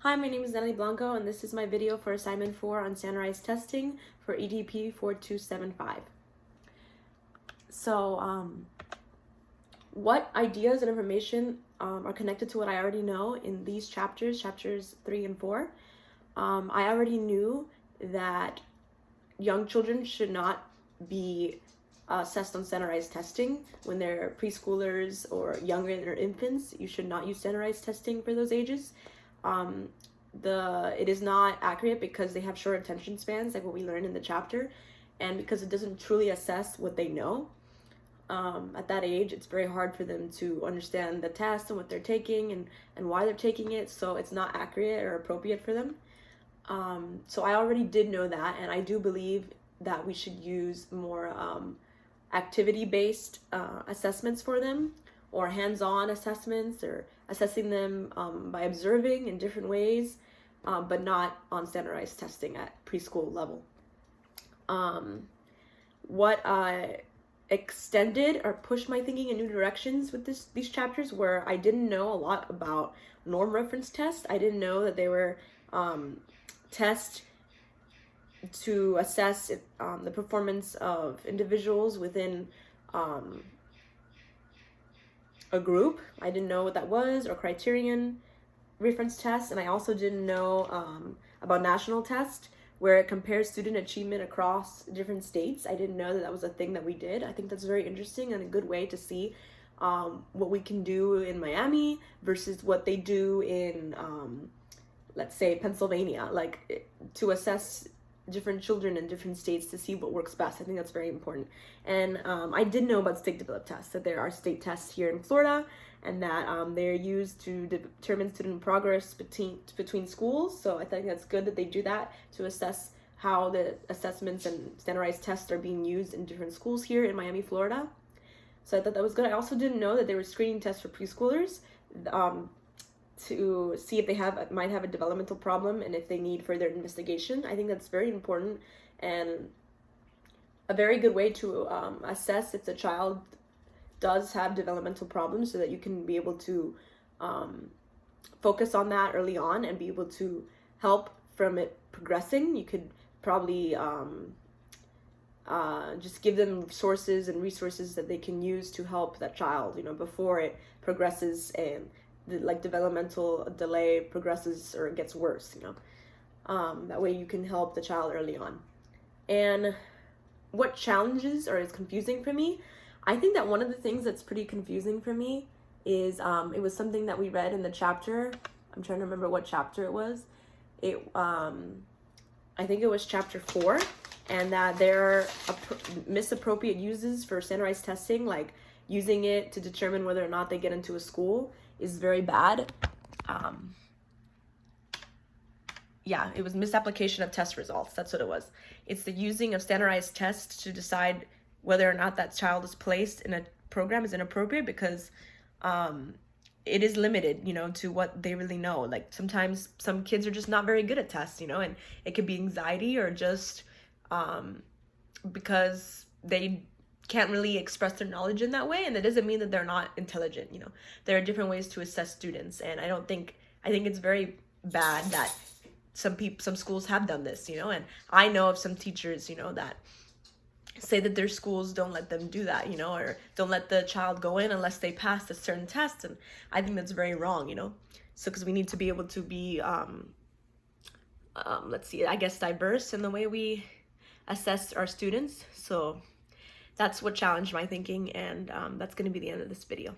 Hi, my name is Natalie Blanco, and this is my video for assignment 4 on standardized testing for EDP 4275. So, what ideas and information are connected to what I already know in these chapters 3 and 4? I already knew that young children should not be assessed on standardized testing when they're preschoolers or younger than infants. You should not use standardized testing for those ages. It is not accurate because they have short attention spans, like what we learned in the chapter, and because it doesn't truly assess what they know. At that age, it's very hard for them to understand the test and what they're taking and why they're taking it, so it's not accurate or appropriate for them. So I already did know that, and I do believe that we should use more activity-based assessments for them, or hands-on assessments, or assessing them by observing in different ways, but not on standardized testing at preschool level. What extended or pushed my thinking in new directions with these chapters were I didn't know a lot about norm reference tests. I didn't know that they were tests to assess the performance of individuals within a group. I didn't know what that was, or criterion reference tests, and I also didn't know about national test, where it compares student achievement across different states. I didn't know that that was a thing that we did. I think that's very interesting and a good way to see what we can do in Miami versus what they do in, let's say, Pennsylvania, like to assess different children in different states to see what works best. I think that's very important. And I did know about state developed tests, that there are state tests here in Florida, and that they're used to determine student progress between schools. So I think that's good that they do that to assess how the assessments and standardized tests are being used in different schools here in Miami, Florida. So I thought that was good. I also didn't know that there were screening tests for preschoolers to see if they might have a developmental problem and if they need further investigation. I think that's very important and a very good way to assess if the child does have developmental problems, so that you can be able to focus on that early on and be able to help from it progressing. You could probably just give them sources and resources that they can use to help that child, before it progresses and the developmental delay progresses or gets worse. That way you can help the child early on. And what challenges or is confusing for me, I think that one of the things that's pretty confusing for me is it was something that we read in the chapter. I'm trying to remember what chapter it was. I think it was chapter 4, and that there are misappropriate uses for standardized testing, like using it to determine whether or not they get into a school, is very bad. Yeah, it was misapplication of test results. That's what it was. It's the using of standardized tests to decide whether or not that child is placed in a program is inappropriate, because it is limited, to what they really know. Like sometimes some kids are just not very good at tests, and it could be anxiety or just because they can't really express their knowledge in that way, and that doesn't mean that they're not intelligent. There are different ways to assess students, and I think it's very bad that some schools have done this, and I know of some teachers, that say that their schools don't let them do that, or don't let the child go in unless they pass a certain test, and I think that's very wrong, so because we need to be able to be let's see, I guess, diverse in the way we assess our students. So that's what challenged my thinking, and that's going to be the end of this video.